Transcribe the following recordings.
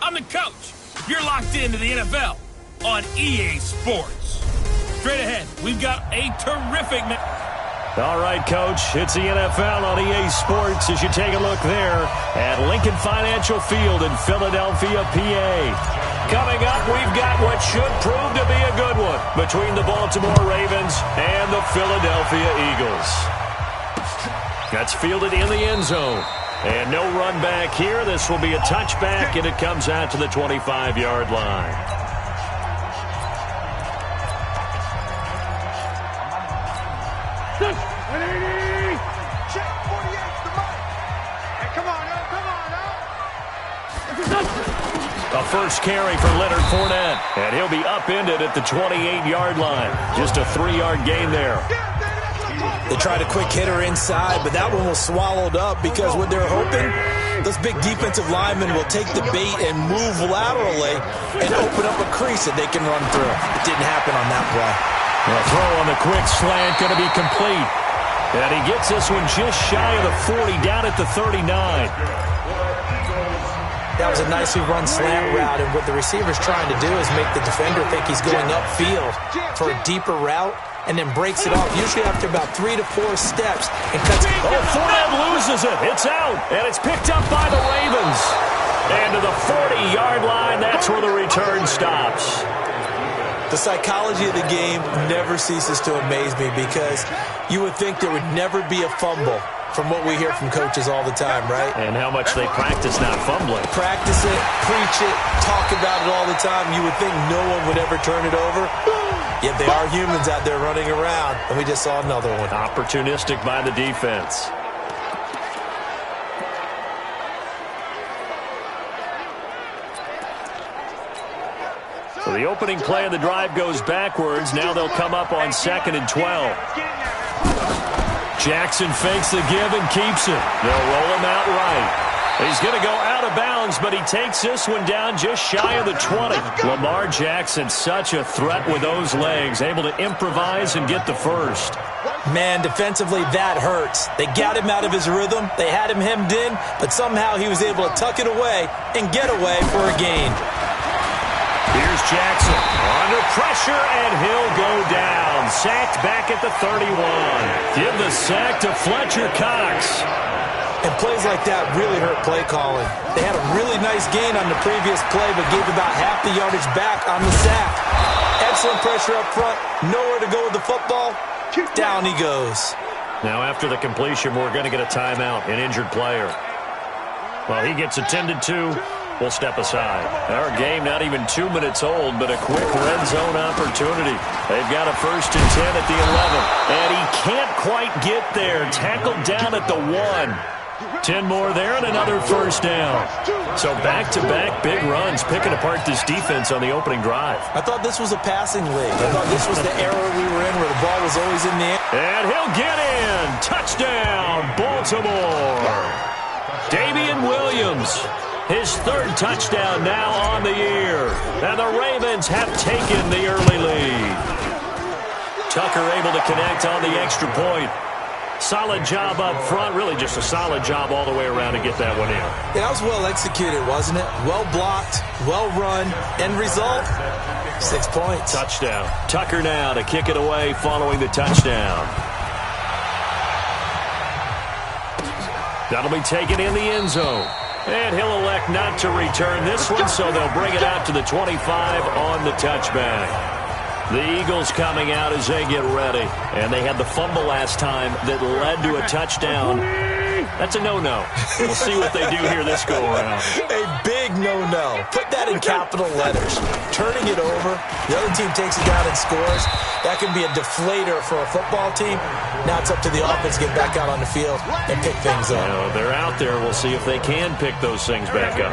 I'm the coach. You're locked into the NFL on EA Sports. Straight ahead, we've got a terrific... All right, Coach, it's the NFL on EA Sports as you take a look there at Lincoln Financial Field in Philadelphia, PA. Coming up, we've got what should prove to be a good one between the Baltimore Ravens and the Philadelphia Eagles. That's fielded in the end zone. And no run back here. This will be a touchback, and it comes out to the 25-yard line. A first carry for Leonard Fournette, and he'll be upended at the 28-yard line. Just a 3-yard gain there. They tried a quick hitter inside, but that one was swallowed up because what they're hoping, those big defensive linemen will take the bait and move laterally and open up a crease that they can run through. It didn't happen on that play. A throw on the quick slant going to be complete. And he gets this one just shy of the 40, down at the 39. That was a nicely run slant route, and what the receiver's trying to do is make the defender think he's going upfield for a deeper route, and then breaks it off, usually after about 3 to 4 steps, and cuts it. Oh, Fournette loses it. It's out, and it's picked up by the Ravens. And to the 40-yard line, that's where the return stops. The psychology of the game never ceases to amaze me because you would think there would never be a fumble from what we hear from coaches all the time, right? And how much they practice not fumbling. Practice it, preach it, talk about it all the time. You would think no one would ever turn it over. Yet they are humans out there running around, and we just saw another one. Opportunistic by the defense. So the opening play of the drive goes backwards. Now they'll come up on 2nd and 12. Jackson fakes the give and keeps it. They'll roll him out right. He's going to go out of bounds, but he takes this one down just shy of the 20. Lamar Jackson, such a threat with those legs, able to improvise and get the first. Man, defensively, that hurts. They got him out of his rhythm. They had him hemmed in, but somehow he was able to tuck it away and get away for a gain. Here's Jackson under pressure, and he'll go down. Sacked back at the 31. Give the sack to Fletcher Cox. And plays like that really hurt play calling. They had a really nice gain on the previous play, but gave about half the yardage back on the sack. Excellent pressure up front. Nowhere to go with the football. Down he goes. Now after the completion, we're going to get a timeout, an injured player. Well, he gets attended to. We'll step aside. Our game not even 2 minutes old, but a quick red zone opportunity. They've got a 1st and 10 at the 11. And he can't quite get there. Tackled down at the 1. 10 more there and another 1st down. So back-to-back big runs, picking apart this defense on the opening drive. I thought this was a passing league. I thought this was the era we were in where the ball was always in the air. And he'll get in. Touchdown, Baltimore. Damian Williams. His 3rd touchdown now on the year. And the Ravens have taken the early lead. Tucker able to connect on the extra point. Solid job up front. Really just a solid job all the way around to get that one in. Yeah, that was well executed, wasn't it? Well blocked, well run. End result, 6 points. Touchdown. Tucker now to kick it away following the touchdown. That'll be taken in the end zone. And he'll elect not to return this one, so they'll bring it out to the 25 on the touchback. The Eagles coming out as they get ready. And they had the fumble last time that led to a touchdown. That's a no-no. We'll see what they do here this go-around. A big no-no. Put that in capital letters. Turning it over, the other team takes it down and scores. That can be a deflator for a football team. Now it's up to the offense to get back out on the field and pick things up. They're out there. We'll see if they can pick those things back up.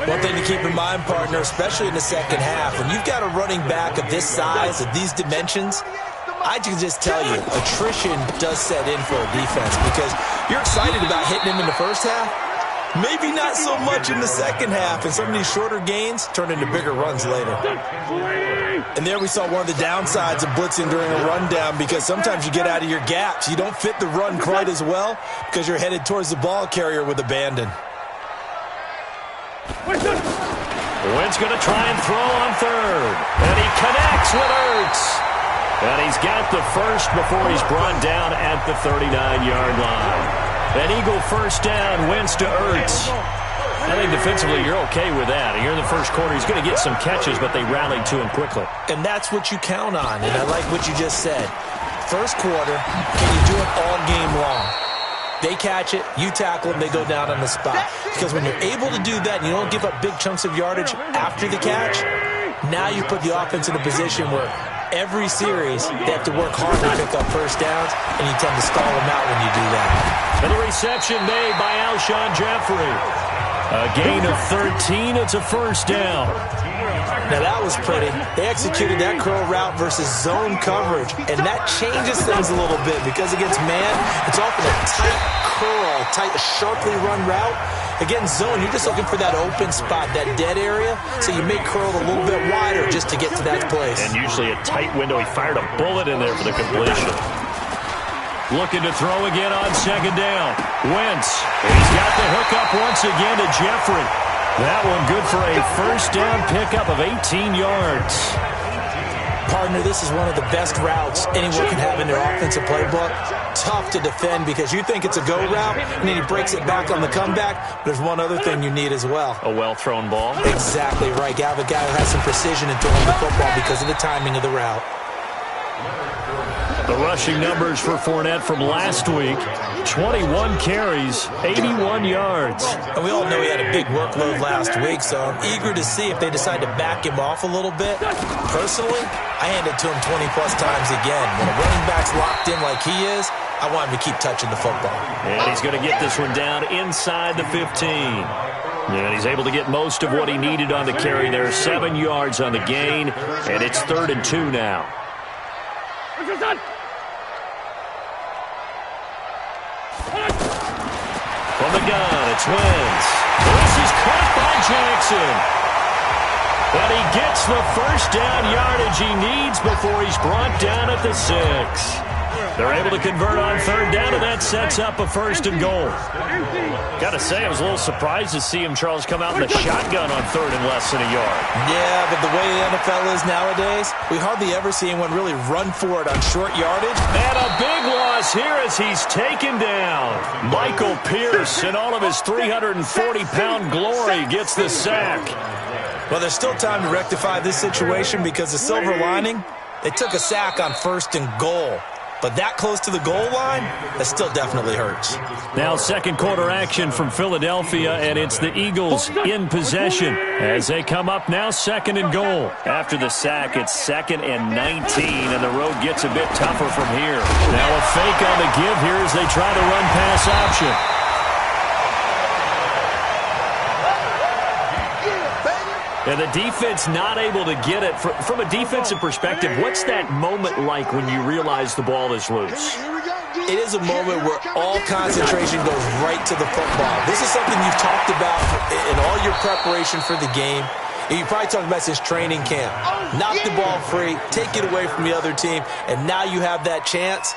One thing to keep in mind, partner, especially in the second half, when you've got a running back of this size, of these dimensions, I can just tell you, attrition does set in for a defense because you're excited about hitting him in the first half. Maybe not so much in the second half, and some of these shorter gains turn into bigger runs later. And there we saw one of the downsides of blitzing during a rundown because sometimes you get out of your gaps. You don't fit the run quite as well because you're headed towards the ball carrier with abandon. Wentz going to try and throw on third. And he connects with Ertz. And he's got the first before he's brought down at the 39-yard line. An Eagle first down, Wentz to Ertz. I think defensively you're okay with that. Here in the first quarter, he's going to get some catches, but they rallied to him quickly. And that's what you count on, and I like what you just said. First quarter, can you do it all game long? They catch it, you tackle them, they go down on the spot. Because when you're able to do that and you don't give up big chunks of yardage after the catch, now you put the offense in a position where every series they have to work hard to pick up first downs, and you tend to stall them out when you do that. And the reception made by Alshon Jeffrey. A gain of 13, it's a first down. Now that was pretty. They executed that curl route versus zone coverage, and that changes things a little bit because against man, it's often a tight curl, sharply run route. Against zone, you're just looking for that open spot, that dead area, so you may curl a little bit wider just to get to that place. And usually a tight window. He fired a bullet in there for the completion. Looking to throw again on second down. Wentz. He's got the hookup once again to Jeffrey. That one good for a first down pickup of 18 yards. Partner, this is one of the best routes anyone can have in their offensive playbook. Tough to defend because you think it's a go route, and then he breaks it back on the comeback. There's one other thing you need as well. A well-thrown ball. Exactly right. You have a guy who has some precision in throwing the football because of the timing of the route. The rushing numbers for Fournette from last week, 21 carries, 81 yards. And we all know he had a big workload last week, so I'm eager to see if they decide to back him off a little bit. Personally, I hand it to him 20-plus times again. When a running back's locked in like he is, I want him to keep touching the football. And he's going to get this one down inside the 15. And he's able to get most of what he needed on the carry there. 7 yards on the gain, and it's 3rd and 2 now. From the gun, it's Wentz. This is caught by Jackson. But he gets the first down yardage he needs before he's brought down at the 6. They're able to convert on 3rd down, and that sets up a 1st and goal. Got to say, I was a little surprised to see him, Charles, come out in the shotgun on 3rd and less than a yard. Yeah, but the way the NFL is nowadays, we hardly ever see anyone really run for it on short yardage. And a big loss here as he's taken down. Michael Pierce, in all of his 340-pound glory, gets the sack. Well, there's still time to rectify this situation because the silver lining, they took a sack on 1st and goal. But that close to the goal line, that still definitely hurts. Now second quarter action from Philadelphia, and it's the Eagles in possession as they come up now 2nd and goal. After the sack, it's 2nd and 19, and the road gets a bit tougher from here. Now a fake on the give here as they try to run pass option. And the defense not able to get it. From a defensive perspective, what's that moment like when you realize the ball is loose? It is a moment where all concentration goes right to the football. This is something you've talked about in all your preparation for the game. You probably talked about since training camp. Knock the ball free, take it away from the other team, and now you have that chance.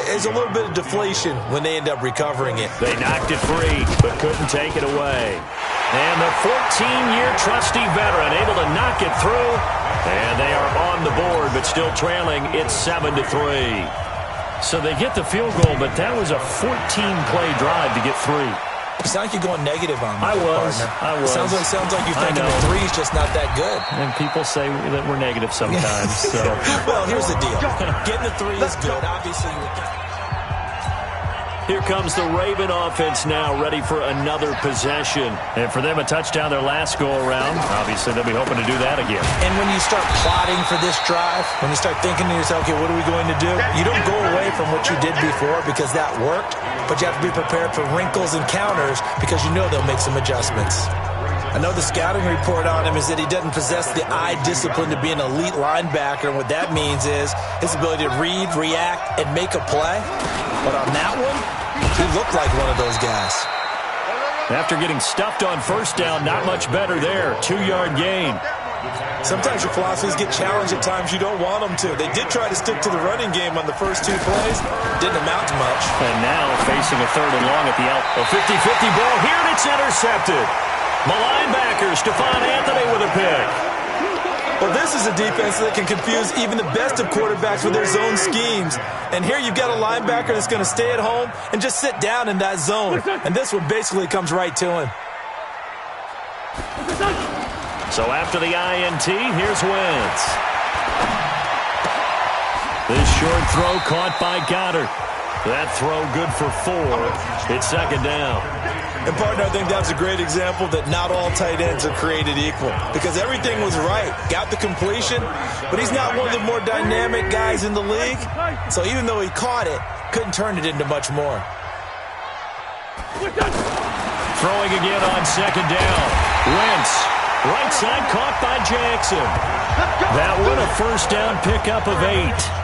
There's a little bit of deflation when they end up recovering it. They knocked it free, but couldn't take it away. And the 14-year trusty veteran able to knock it through. And they are on the board, but still trailing. It's 7-3. So they get the field goal, but that was a 14-play drive to get 3. It sounds like you're going negative on me, I was. It sounds like you're thinking the 3 is just not that good. And people say that we're negative sometimes. So. Well, here's the deal. Getting the 3 is good. Obviously, here comes the Raven offense now, ready for another possession. And for them, a touchdown their last go-around. Obviously, they'll be hoping to do that again. And when you start plotting for this drive, when you start thinking to yourself, okay, what are we going to do? You don't go away from what you did before because that worked, but you have to be prepared for wrinkles and counters because you know they'll make some adjustments. I know the scouting report on him is that he doesn't possess the eye discipline to be an elite linebacker, and what that means is his ability to read, react, and make a play. But on that one, he looked like one of those guys. After getting stuffed on 1st down, not much better there. 2-yard gain. Sometimes your philosophies get challenged at times you don't want them to. They did try to stick to the running game on the first 2 plays. Didn't amount to much. And now facing a 3rd and long at the out. A 50-50 ball here, and it's intercepted. The linebacker, Stephon Anthony with a pick. Well, this is a defense that can confuse even the best of quarterbacks with their zone schemes. And here you've got a linebacker that's going to stay at home and just sit down in that zone. And this one basically comes right to him. So after the INT, here's Wentz. This short throw caught by Goddard. That throw good for 4. It's second down. And, partner, I think that's a great example that not all tight ends are created equal. Because everything was right. Got the completion, but he's not one of the more dynamic guys in the league. So even though he caught it, couldn't turn it into much more. Throwing again on second down. Wentz, right side caught by Jackson. That one a first down pickup of 8.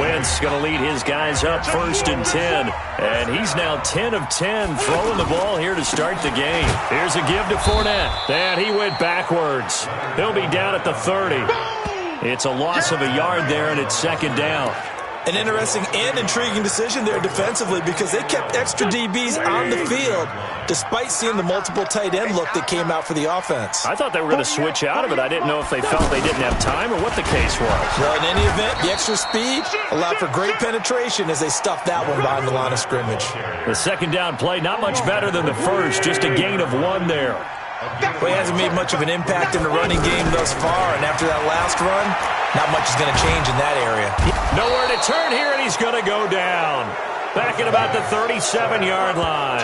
Wentz going to lead his guys up 1st and 10. And he's now 10 of 10 throwing the ball here to start the game. Here's a give to Fournette. And he went backwards. He'll be down at the 30. It's a loss of a yard there, and it's second down. An interesting and intriguing decision there defensively because they kept extra DBs on the field despite seeing the multiple tight end look that came out for the offense. I thought they were going to switch out of it. I didn't know if they felt they didn't have time or what the case was. Well, in any event, the extra speed allowed for great penetration as they stuffed that one behind the line of scrimmage. The second down play, not much better than the first, just a gain of 1 there. Well, he hasn't made much of an impact in the running game thus far, and after that last run, not much is going to change in that area. Nowhere to turn here, and he's going to go down. Back at about the 37-yard line.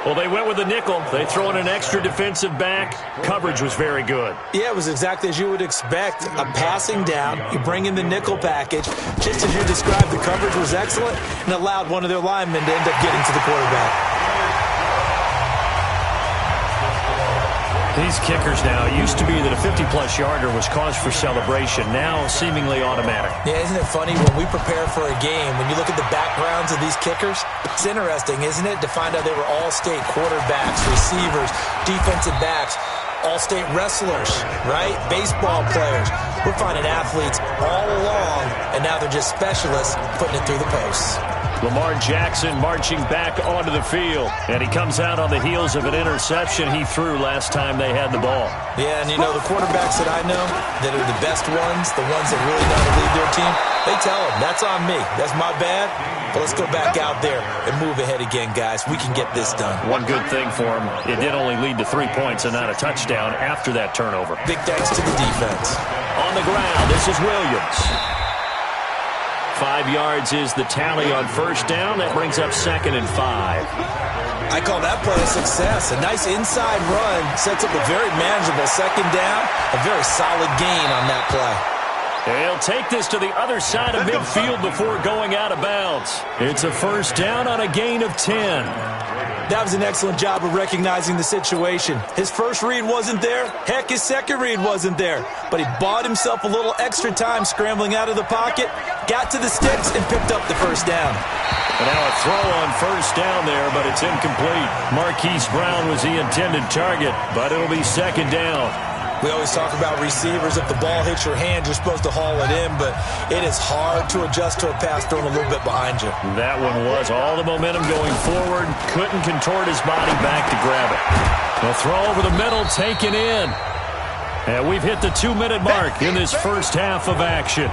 Well, they went with the nickel. They throw in an extra defensive back. Coverage was very good. Yeah, it was exactly as you would expect. A passing down, you bring in the nickel package. Just as you described, the coverage was excellent and allowed one of their linemen to end up getting to the quarterback. These kickers now, it used to be that a 50-plus yarder was cause for celebration. Now, seemingly automatic. Yeah, isn't it funny when we prepare for a game, when you look at the backgrounds of these kickers, it's interesting, isn't it, to find out they were all-state quarterbacks, receivers, defensive backs, all-state wrestlers, right? Baseball players. We're finding athletes all along, and now they're just specialists putting it through the posts. Lamar Jackson marching back onto the field. And he comes out on the heels of an interception he threw last time they had the ball. Yeah, and you know, the quarterbacks that I know that are the best ones, the ones that really know how to lead their team, they tell them, that's on me. That's my bad. But let's go back out there and move ahead again, guys. We can get this done. One good thing for him, it did only lead to 3 points and not a touchdown after that turnover. Big thanks to the defense. On the ground, this is Williams. 5 yards is the tally on first down. That brings up 2nd and 5. I call that play a success. A nice inside run sets up a very manageable second down. A very solid gain on that play. He'll take this to the other side of midfield before going out of bounds. It's a first down on a gain of 10. That was an excellent job of recognizing the situation. His first read wasn't there. Heck, his second read wasn't there. But he bought himself a little extra time scrambling out of the pocket, got to the sticks, and picked up the first down. And now a throw on first down there, but it's incomplete. Marquise Brown was the intended target, but it'll be second down. We always talk about receivers. If the ball hits your hand, you're supposed to haul it in, but it is hard to adjust to a pass thrown a little bit behind you. That one was all the momentum going forward. Couldn't contort his body back to grab it. The throw over the middle, taken in. And we've hit the 2-minute mark in this first half of action.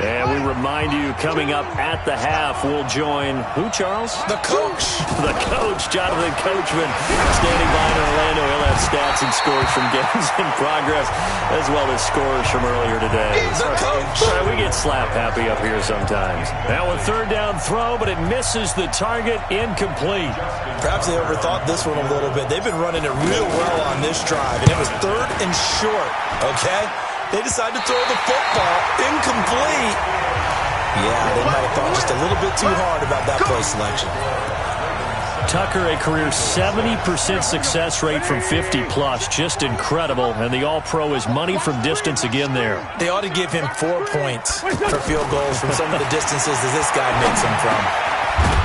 And we remind you, coming up at the half, we'll join who, Charles? The coach. The coach, Jonathan Coachman, standing by in Orlando. He'll have stats and scores from games in progress, as well as scores from earlier today. The coach. We get slap happy up here sometimes. Now a third down throw, but it misses the target, incomplete. Perhaps they overthought this one a little bit. They've been running it real well on this drive, and it was 3rd and short, okay? They decided to throw the football incomplete. Yeah, they might have thought just a little bit too hard about that play selection. Tucker, a career 70% success rate from 50-plus. Just incredible. And the All-Pro is money from distance again there. They ought to give him 4 points for field goals from some of the distances that this guy makes them from.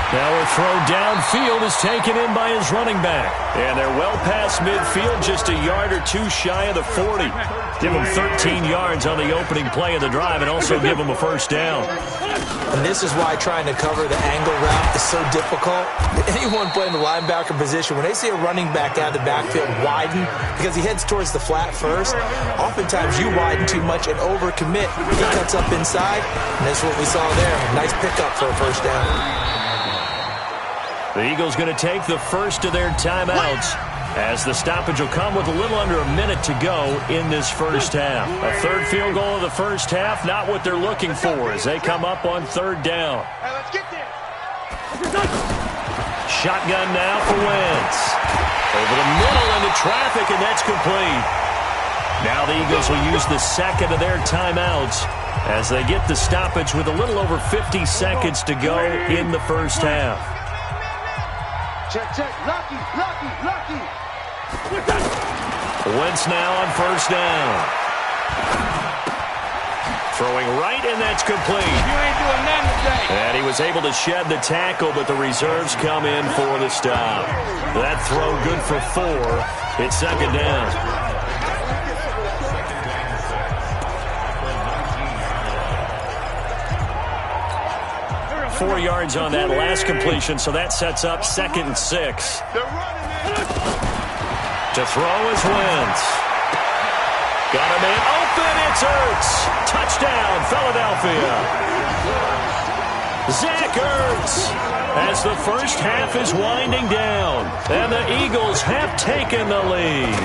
Now a throw downfield is taken in by his running back. And they're well past midfield, just a yard or two shy of the 40. Give them 13 yards on the opening play of the drive and also give them a first down. And this is why trying to cover the angle route is so difficult. Anyone playing the linebacker position, when they see a running back out of the backfield widen because he heads towards the flat first, oftentimes you widen too much and overcommit. He cuts up inside, and that's what we saw there. Nice pickup for a first down. The Eagles going to take the first of their timeouts, as the stoppage will come with a little under a minute to go in this first half. A third field goal of the first half, not what they're looking for as they come up on third down. Let's get there. Shotgun now for Wentz. Over the middle into traffic, and that's complete. Now the Eagles will use the second of their timeouts as they get the stoppage with a little over 50 seconds to go in the first half. Check, check. Lucky. Wentz now on first down. Throwing right, and that's complete. You ain't doing nothing today. And he was able to shed the tackle, but the reserves come in for the stop. That throw good for 4. It's second down. Four yards on that last completion, so that sets up 2nd and 6. To throw is Wentz. Got a man open, it's Ertz. Touchdown, Philadelphia. Zach Ertz, as the first half is winding down, and the Eagles have taken the lead.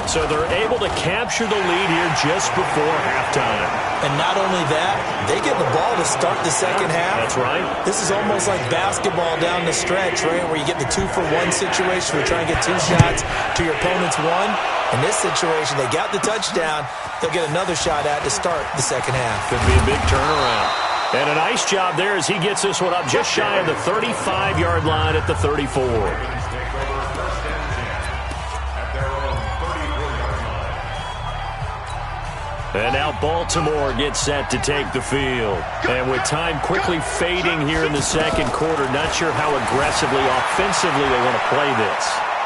So they're able to capture the lead here just before halftime. And not only that, they get the ball to start the second half. That's right. This is almost like basketball down the stretch, right, where you get the 2-for-1 situation. We're trying to get 2 shots to your opponent's 1. In this situation, they got the touchdown. They'll get another shot at to start the second half. Could be a big turnaround. And a nice job there as he gets this one up just shy of the 35-yard line at the 34. And now Baltimore gets set to take the field. And with time quickly fading here in the second quarter, not sure how aggressively, offensively they want to play this.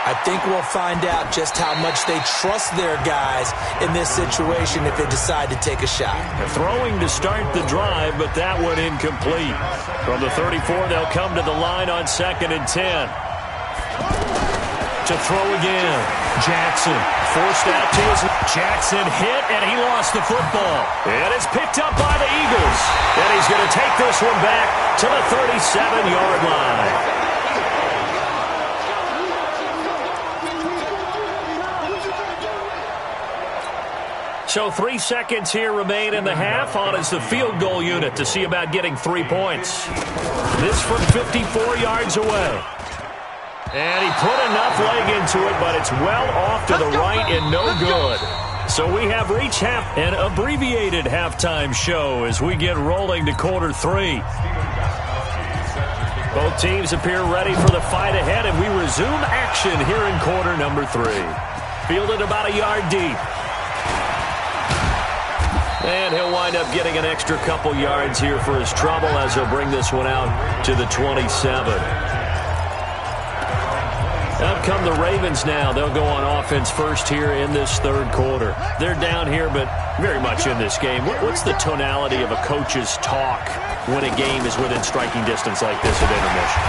I think we'll find out just how much they trust their guys in this situation if they decide to take a shot. They're throwing to start the drive, but that one incomplete. From the 34, they'll come to the line on 2nd and 10. To throw again. Jackson forced out to his... Jackson hit, and he lost the football. And it's picked up by the Eagles. And he's going to take this one back to the 37-yard line. So 3 seconds here remain in the half. On is the field goal unit to see about getting 3 points. This from 54 yards away. And he put enough leg into it, but it's well off to the right and no good. So we have reached an abbreviated halftime show as we get rolling to quarter 3. Both teams appear ready for the fight ahead, and we resume action here in quarter number 3. Fielded about a yard deep. And he'll wind up getting an extra couple yards here for his trouble as he'll bring this one out to the 27. Up come the Ravens now. They'll go on offense first here in this third quarter. They're down here, but very much in this game. What's the tonality of a coach's talk when a game is within striking distance like this at intermission?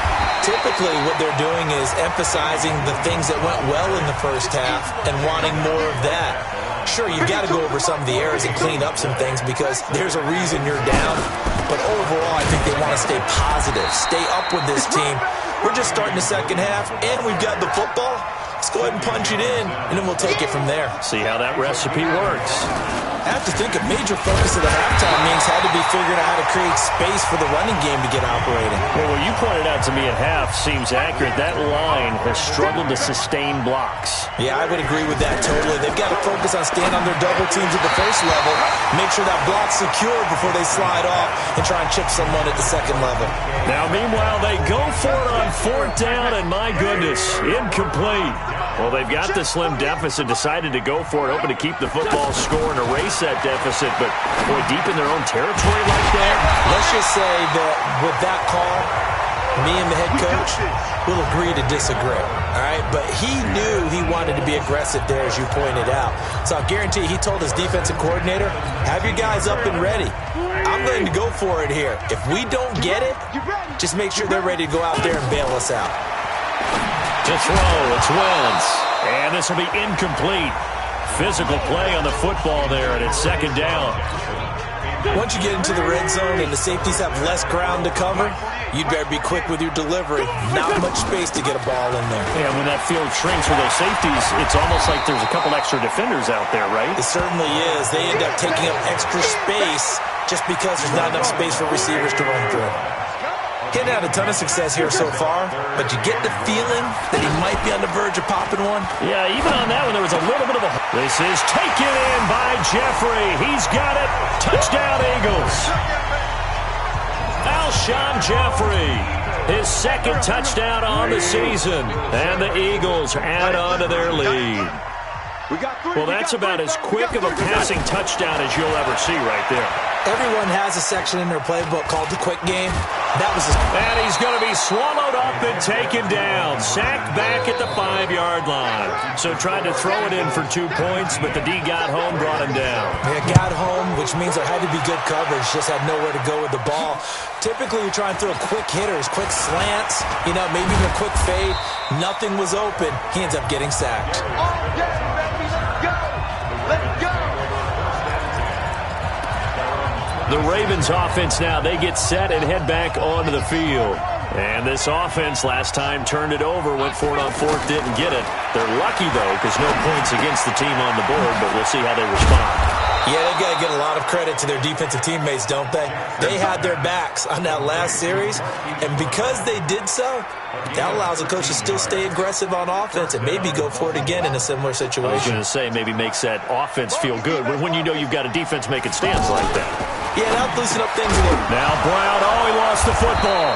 Typically, what they're doing is emphasizing the things that went well in the first half and wanting more of that. Sure, you've got to go over some of the errors and clean up some things because there's a reason you're down. But overall, I think they want to stay positive, stay up with this team. We're just starting the second half, and we've got the football. Let's go ahead and punch it in, and then we'll take it from there. See how that recipe works. I have to think a major focus of the halftime meetings had to be figuring out how to create space for the running game to get operating. Well, what you pointed out to me at half seems accurate. That line has struggled to sustain blocks. Yeah, I would agree with that totally. They've got to focus on staying on their double teams at the first level, make sure that block's secure before they slide off and try and chip someone at the second level. Now, meanwhile, they go for it on 4th down, and my goodness, incomplete. Well, they've got the slim deficit, decided to go for it, hoping to keep the football score and erase that deficit, but boy, deep in their own territory like that. Let's just say that with that call, Me and the head coach will agree to disagree, all right? But he knew he wanted to be aggressive there, as you pointed out. So I'll guarantee he told his defensive coordinator, have your guys up and ready. I'm going to go for it here. If we don't get it, just make sure they're ready to go out there and bail us out. To throw, it's Wentz. And this will be incomplete. Physical play on the football there, and it's second down. Once you get into the red zone and the safeties have less ground to cover, you'd better be quick with your delivery. Not much space to get a ball in there. Yeah, when that field shrinks for those safeties, it's almost like there's a couple extra defenders out there, right? It certainly is. They end up taking up extra space just because there's not enough space for receivers to run through. Getting had a ton of success here so far, but you get the feeling that he might be on the verge of popping one. Yeah, even on that one, there was a little bit of a... This is taken in by Jeffrey. He's got it. Touchdown, Eagles. Alshon Jeffrey, his second touchdown on the season. And the Eagles add on to their lead. Well, that's about as quick of a passing touchdown as you'll ever see right there. Everyone has a section in their playbook called the quick game. That was his... And he's going to be swallowed up and taken down. Sacked back at the 5-yard line. So tried to throw it in for 2 points, but the D got home, brought him down. Yeah, got home, which means there had to be good coverage. Just had nowhere to go with the ball. Typically, you try and throw quick hitters, quick slants, maybe even a quick fade. Nothing was open. He ends up getting sacked. The Ravens offense now, they get set and head back onto the field. And this offense last time turned it over, went for it on fourth, didn't get it. They're lucky, though, because no points against the team on the board, but we'll see how they respond. Yeah, they've got to get a lot of credit to their defensive teammates, don't they? They had their backs on that last series, and because they did so, that allows the coach to still stay aggressive on offense and maybe go for it again in a similar situation. I was going to say, maybe makes that offense feel good when you know you've got a defense making stands like that. Yeah, that'll loosen up things a little. Now Brown, he lost the football.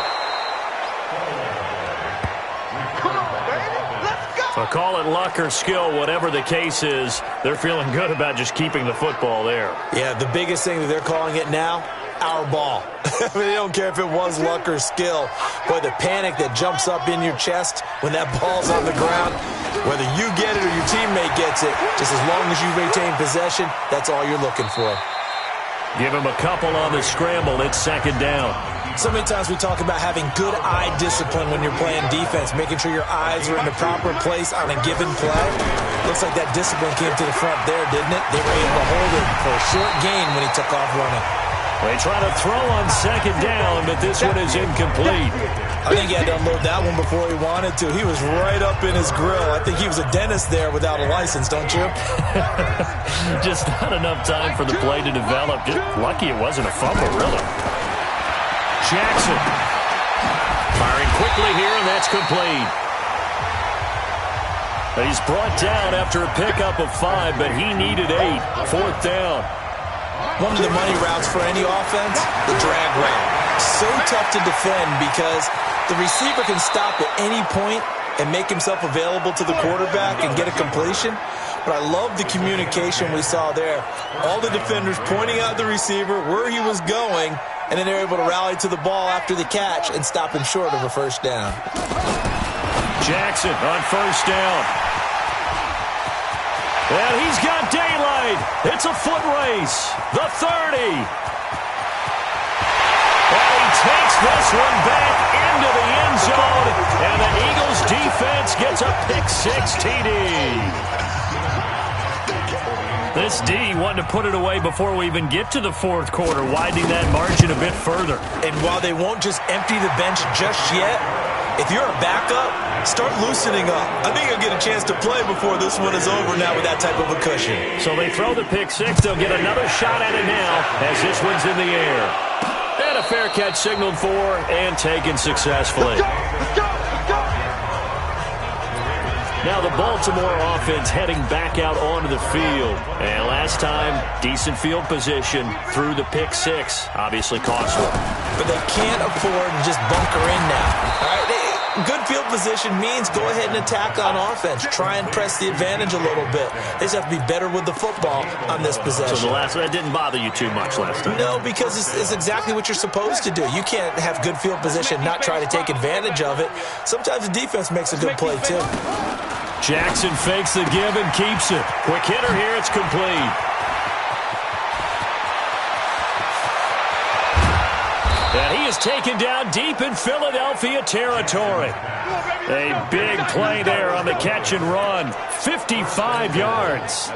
So call it luck or skill, whatever the case is, they're feeling good about just keeping the football there. Yeah, the biggest thing that they're calling it now, our ball. They don't care if it was luck or skill. Boy, the panic that jumps up in your chest when that ball's on the ground, whether you get it or your teammate gets it, just as long as you retain possession, that's all you're looking for. Give him a couple on the scramble. It's second down. So many times we talk about having good eye discipline when you're playing defense, making sure your eyes are in the proper place on a given play. Looks like that discipline came to the front there, didn't it? They were able to hold him for a short gain when he took off running. They try to throw on second down, but this one is incomplete. I think he had to unload that one before he wanted to. He was right up in his grill. I think he was a dentist there without a license, don't you? Just not enough time for the play to develop. Just lucky it wasn't a fumble, really. Jackson firing quickly here, and that's complete. He's brought down after a pickup of 5, but he needed 8. Fourth down. One of the money routes for any offense, the drag route. So tough to defend because the receiver can stop at any point and make himself available to the quarterback and get a completion. But I love the communication we saw there. All the defenders pointing out the receiver, where he was going, and then they're able to rally to the ball after the catch and stop him short of a first down. Jackson on first down. And he's got daylight. It's a foot race. The 30. And he takes this one back into the end zone. And the Eagles defense gets a pick-6 TD. This D wanted to put it away before we even get to the fourth quarter, widening that margin a bit further. And while they won't just empty the bench just yet, if you're a backup, start loosening up. I think you'll get a chance to play before this one is over now with that type of a cushion. So they throw the pick-6. They'll get another shot at it now as this one's in the air. And a fair catch signaled for and taken successfully. Now the Baltimore offense heading back out onto the field. And last time, decent field position through the pick-6. Obviously costly. But they can't afford to just bunker in now. All right, Good field position means go ahead and attack on offense. Try and press the advantage a little bit. They just have to be better with the football on this possession. So that didn't bother you too much last time? No, because it's exactly what you're supposed to do. You can't have good field position and not try to take advantage of it. Sometimes the defense makes a good play, too. Jackson fakes the give and keeps it. Quick hitter here. It's complete. And he is taken down deep in Philadelphia territory. A big play there on the catch and run. 55 yards.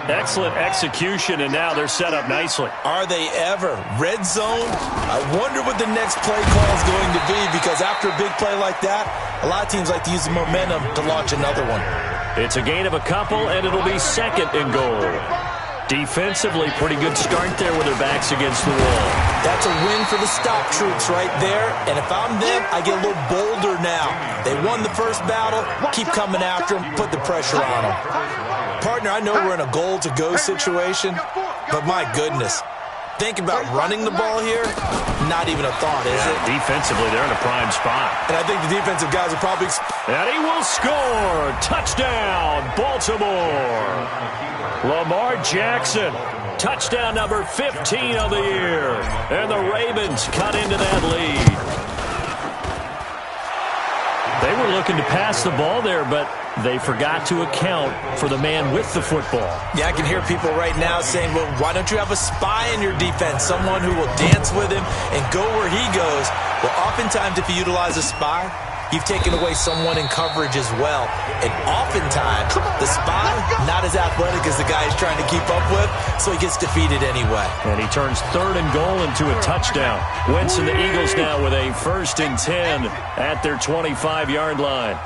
Excellent execution, and now they're set up nicely. Are they ever? Red zone? I wonder what the next play call is going to be, because after a big play like that, a lot of teams like to use the momentum to launch another one. It's a gain of a couple, and it'll be second and goal. Defensively, pretty good start there with their backs against the wall. That's a win for the stop troops right there. And if I'm them, I get a little bolder now. They won the first battle. Keep coming after them. Put the pressure on them. Partner, I know we're in a goal-to-go situation, but my goodness. Think about running the ball here. Not even a thought, is it? Defensively, they're in a prime spot. And I think the defensive guys are probably... And he will score. Touchdown, Baltimore. Lamar Jackson. Touchdown number 15 of the year. And the Ravens cut into that lead. They were looking to pass the ball there, but they forgot to account for the man with the football. Yeah, I can hear people right now saying, well, why don't you have a spy in your defense, someone who will dance with him and go where he goes? Well, oftentimes if you utilize a spy, you've taken away someone in coverage as well. And oftentimes, the spy, not as athletic as the guy he's trying to keep up with, so he gets defeated anyway. And he turns third and goal into a touchdown. Wentz and the Eagles now with a 1st and 10 at their 25-yard line.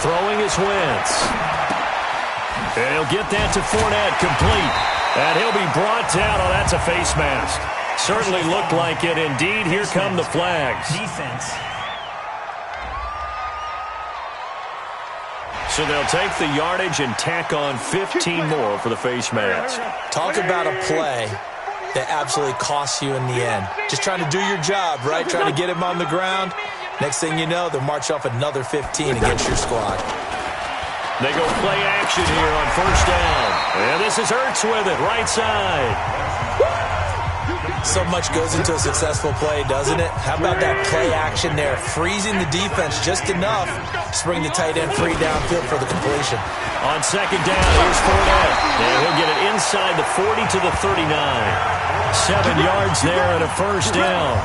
Throwing is Wentz. And he'll get that to Fournette, complete. And he'll be brought down. Oh, that's a face mask. Certainly looked like it. Indeed, here come the flags. Defense. So they'll take the yardage and tack on 15 more for the face mask. Talk about a play that absolutely costs you in the end. Just trying to do your job, right? Trying to get him on the ground. Next thing you know, they'll march off another 15 against your squad. They go play action here on 1st down. And this is Ertz with it, right side. So much goes into a successful play, doesn't it? How about that play action there? Freezing the defense just enough to bring the tight end free downfield for the completion. On 2nd down, here's Fournette. And he'll get it inside the 40 to the 39. 7 yards there and a 1st down.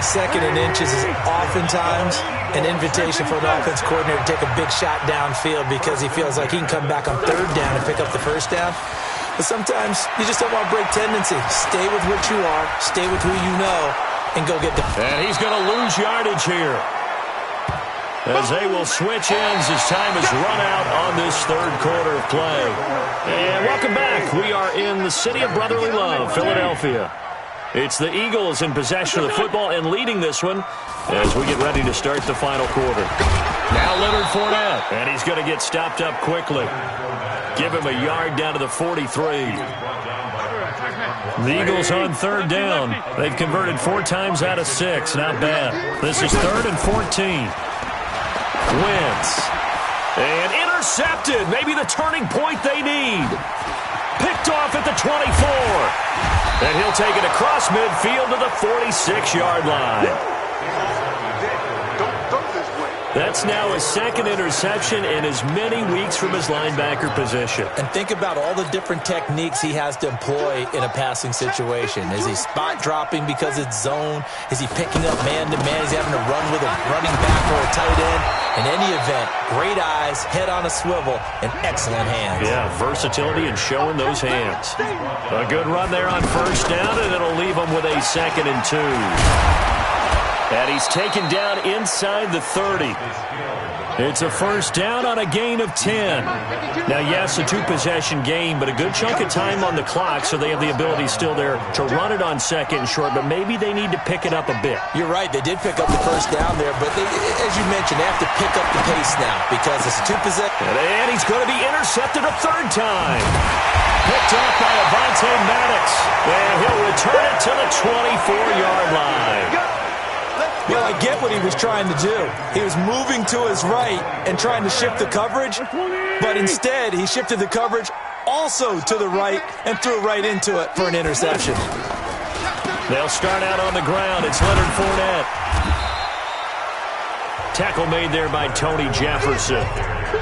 2nd and inches is oftentimes an invitation for an offense coordinator to take a big shot downfield because he feels like he can come back on 3rd down and pick up the 1st down. But sometimes you just don't want to break tendency. Stay with what you are, stay with who you know, and go get the... And he's going to lose yardage here, as they will switch ends as time is run out on this 3rd quarter of play. And welcome back. We are in the city of brotherly love, Philadelphia. It's the Eagles in possession of the football and leading this one as we get ready to start the final quarter. Now Leonard Fournette, and he's going to get stopped up quickly. Give him a yard down to the 43. The Eagles on 3rd down. They've converted 4 times out of 6. Not bad. This is 3rd and 14. Wentz. And intercepted. Maybe the turning point they need. Picked off at the 24. And he'll take it across midfield to the 46-yard line. That's now his 2nd interception in as many weeks from his linebacker position. And think about all the different techniques he has to employ in a passing situation. Is he spot dropping because it's zone? Is he picking up man-to-man? Is he having to run with a running back or a tight end? In any event, great eyes, head on a swivel, and excellent hands. Yeah, versatility and showing those hands. A good run there on 1st down, and it'll leave him with a 2nd and 2. And he's taken down inside the 30. It's a 1st down on a gain of 10. Now, yes, a 2-possession game, but a good chunk of time on the clock, so they have the ability still there to run it on 2nd and short, but maybe they need to pick it up a bit. You're right. They did pick up the 1st down there, but as you mentioned, they have to pick up the pace now because it's a 2-possession. And he's going to be intercepted a 3rd time. Picked off by Avonte Maddox, and he'll return it to the 24-yard line. Well, I get what he was trying to do. He was moving to his right and trying to shift the coverage, but instead he shifted the coverage also to the right and threw right into it for an interception. They'll start out on the ground. It's Leonard Fournette. Tackle made there by Tony Jefferson.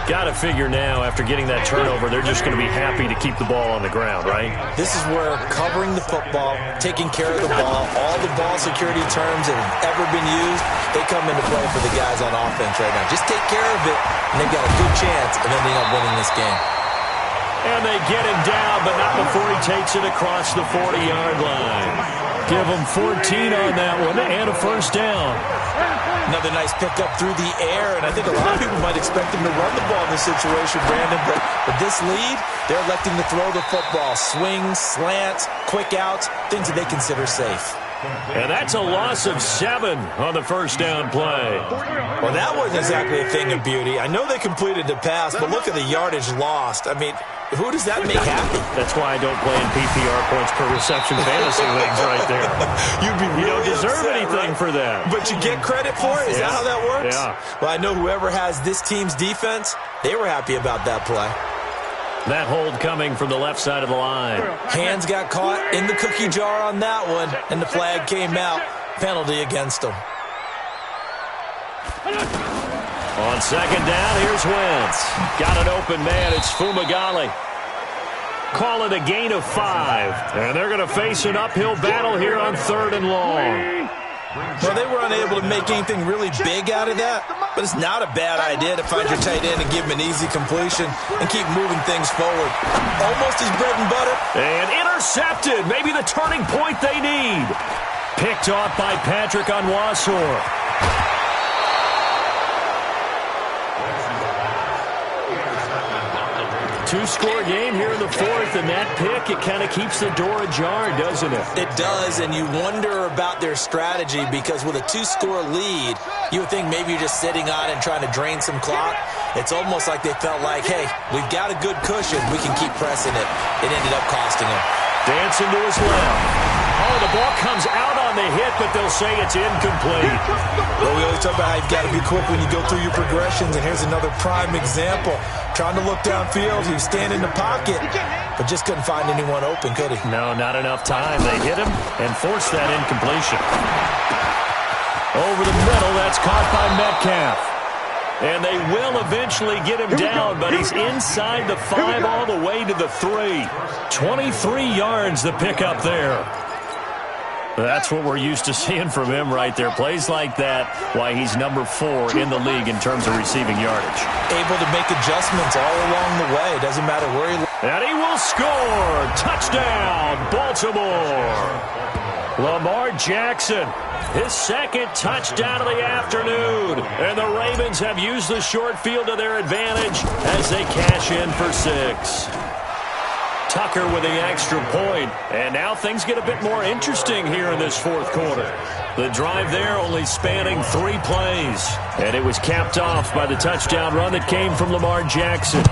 Got to figure now, after getting that turnover, they're just going to be happy to keep the ball on the ground, right? This is where covering the football, taking care of the ball, all the ball security terms that have ever been used, they come into play for the guys on offense right now. Just take care of it, and they've got a good chance of ending up winning this game. And they get him down, but not before he takes it across the 40-yard line. Give him 14 on that one and a first down. Another nice pickup through the air, and I think a lot of people might expect him to run the ball in this situation, Brandon, but with this lead, they're electing to throw the football. Swings, slants, quick outs, things that they consider safe. And that's a loss of 7 on the first down play. Well, that wasn't exactly a thing of beauty. I know they completed the pass, but look at the yardage lost. I mean, who does that make happy? That's why I don't play in PPR points per reception fantasy leagues right there. You'd be really You don't deserve upset, anything right? for that. But you get credit for it? Is that how that works? Yeah. Well, I know whoever has this team's defense, they were happy about that play. That hold coming from the left side of the line. Hands got caught in the cookie jar on that one, and the flag came out. Penalty against them. On second down, here's Wentz. Got an open man. It's Fumagalli. Call it a gain of 5. And they're going to face an uphill battle here on 3rd and long. Well, they were unable to make anything really big out of that, but it's not a bad idea to find your tight end and give him an easy completion and keep moving things forward. Almost his bread and butter. And intercepted. Maybe the turning point they need. Picked off by Patrick Onwuasor. Two-score game here in the 4th, and that pick, it kind of keeps the door ajar, doesn't it? It does, and you wonder about their strategy because with a 2-score lead, you would think maybe you're just sitting on it and trying to drain some clock. It's almost like they felt like, hey, we've got a good cushion. We can keep pressing it. It ended up costing them. Dancing to his left. Oh, the ball comes out on the hit, but they'll say it's incomplete. Well, we always talk about how you've got to be quick when you go through your progressions, and here's another prime example. Trying to look downfield, he was standing in the pocket, but just couldn't find anyone open, could he? No, not enough time. They hit him and forced that incompletion. Over the middle, that's caught by Metcalf. And they will eventually get him down, but he's inside the 5 all the way to the 3. 23 yards the pickup there. That's what we're used to seeing from him right there. Plays like that, why he's number 4 in the league in terms of receiving yardage. Able to make adjustments all along the way. Doesn't matter where he... And he will score. Touchdown, Baltimore. Lamar Jackson, his second touchdown of the afternoon. And the Ravens have used the short field to their advantage as they cash in for 6. Tucker with the extra point. And now things get a bit more interesting here in this 4th quarter. The drive there only spanning 3 plays. And it was capped off by the touchdown run that came from Lamar Jackson.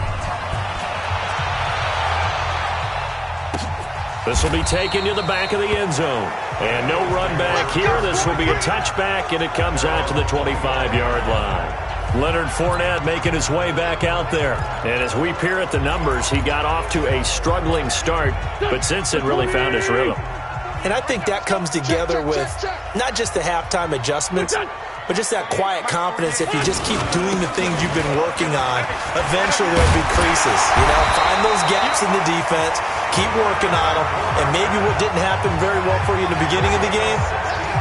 This will be taken to the back of the end zone. And no run back here. This will be a touchback, and it comes out to the 25-yard line. Leonard Fournette making his way back out there. And as we peer at the numbers, he got off to a struggling start, but since then really found his rhythm. And I think that comes together with not just the halftime adjustments, but just that quiet confidence. If you just keep doing the things you've been working on, eventually there'll be creases. You know, find those gaps in the defense, keep working on them, and maybe what didn't happen very well for you in the beginning of the game,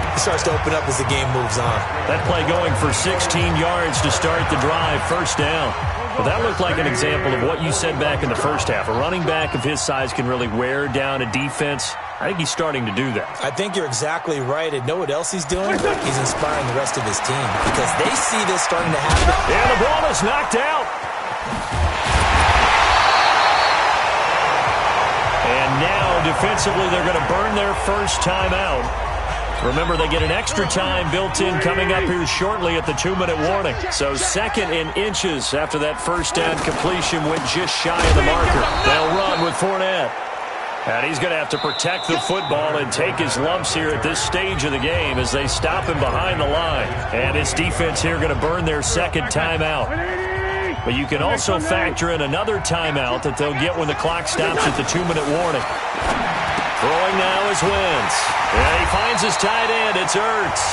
it starts to open up as the game moves on. That play going for 16 yards to start the drive, first down. Well, that looked like an example of what you said back in the first half. A running back of his size can really wear down a defense. I think he's starting to do that. I think you're exactly right. And know what else he's doing? He's inspiring the rest of his team because they see this starting to happen. And the ball is knocked out. And now, defensively, they're going to burn their first timeout. Remember, they get an extra time built in coming up here shortly at the 2-minute warning. So 2nd and inches after that first down completion went just shy of the marker. They'll run with Fournette. And he's going to have to protect the football and take his lumps here at this stage of the game as they stop him behind the line. And his defense here going to burn their second timeout. But you can also factor in another timeout that they'll get when the clock stops at the 2-minute warning. Throwing now is Wentz. And he finds his tight end. It's Ertz.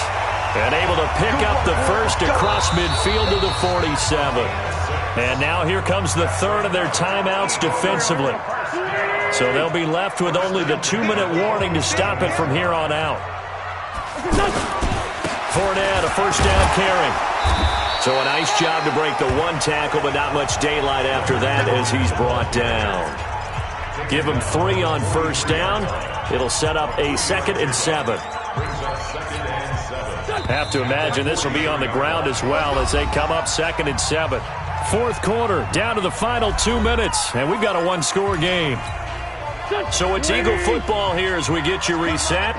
And able to pick up the first across midfield to the 47. And now here comes the third of their timeouts defensively. So they'll be left with only the 2-minute warning to stop it from here on out. Fournette, a first down carry. So a nice job to break the one tackle, but not much daylight after that as he's brought down. Give him 3 on first down. It'll set up a 2nd and 7. Have to imagine this will be on the ground as well as they come up 2nd and 7. Fourth quarter, down to the final 2 minutes, and we've got a one-score game. So it's Eagle football here as we get you reset.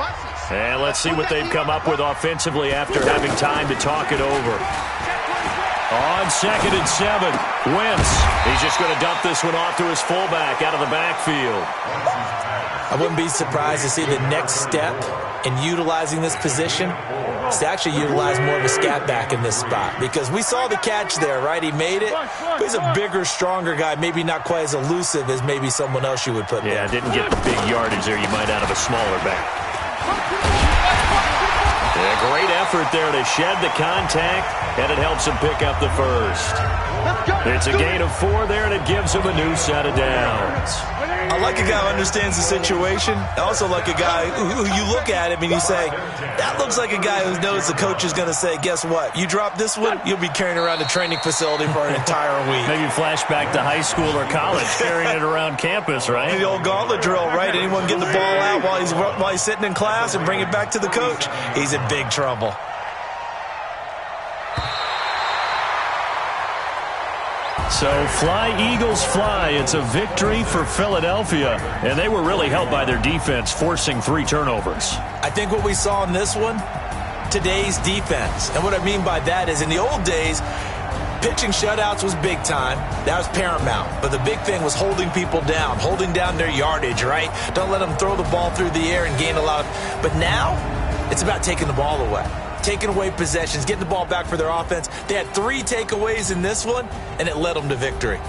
And let's see what they've come up with offensively after having time to talk it over. On 2nd and 7, Wentz. He's just going to dump this one off to his fullback out of the backfield. I wouldn't be surprised to see the next step in utilizing this position is to actually utilize more of a scat back in this spot. Because we saw the catch there, right? He made it. But he's a bigger, stronger guy, maybe not quite as elusive as maybe someone else you would put there. Yeah, didn't get the big yardage there you might out of a smaller back. Yeah, great effort there to shed the contact, and it helps him pick up the first. It's a gain of 4 there, and it gives him a new set of downs. I like a guy who understands the situation. I also like a guy who you look at him and you say, that looks like a guy who knows the coach is going to say, guess what? You drop this one, you'll be carrying around the training facility for an entire week. Maybe flashback to high school or college, carrying it around campus, right? The old gauntlet drill, right? Anyone get the ball out while he's sitting in class and bring it back to the coach? He's in big trouble. So fly, Eagles, fly. It's a victory for Philadelphia. And they were really helped by their defense, forcing 3 turnovers. I think what we saw in this one, today's defense. And what I mean by that is in the old days, pitching shutouts was big time. That was paramount. But the big thing was holding people down, holding down their yardage, right? Don't let them throw the ball through the air and gain a lot. But now, it's about taking the ball away. Taking away possessions, getting the ball back for their offense. They had 3 takeaways in this one, and it led them to victory.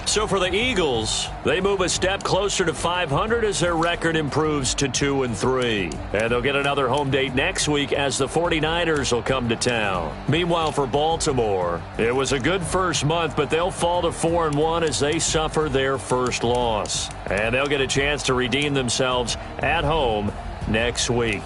So for the Eagles, they move a step closer to 500 as their record improves to 2-3. And they'll get another home date next week as the 49ers will come to town. Meanwhile, for Baltimore, it was a good first month, but they'll fall to 4-1 as they suffer their first loss. And they'll get a chance to redeem themselves at home next week.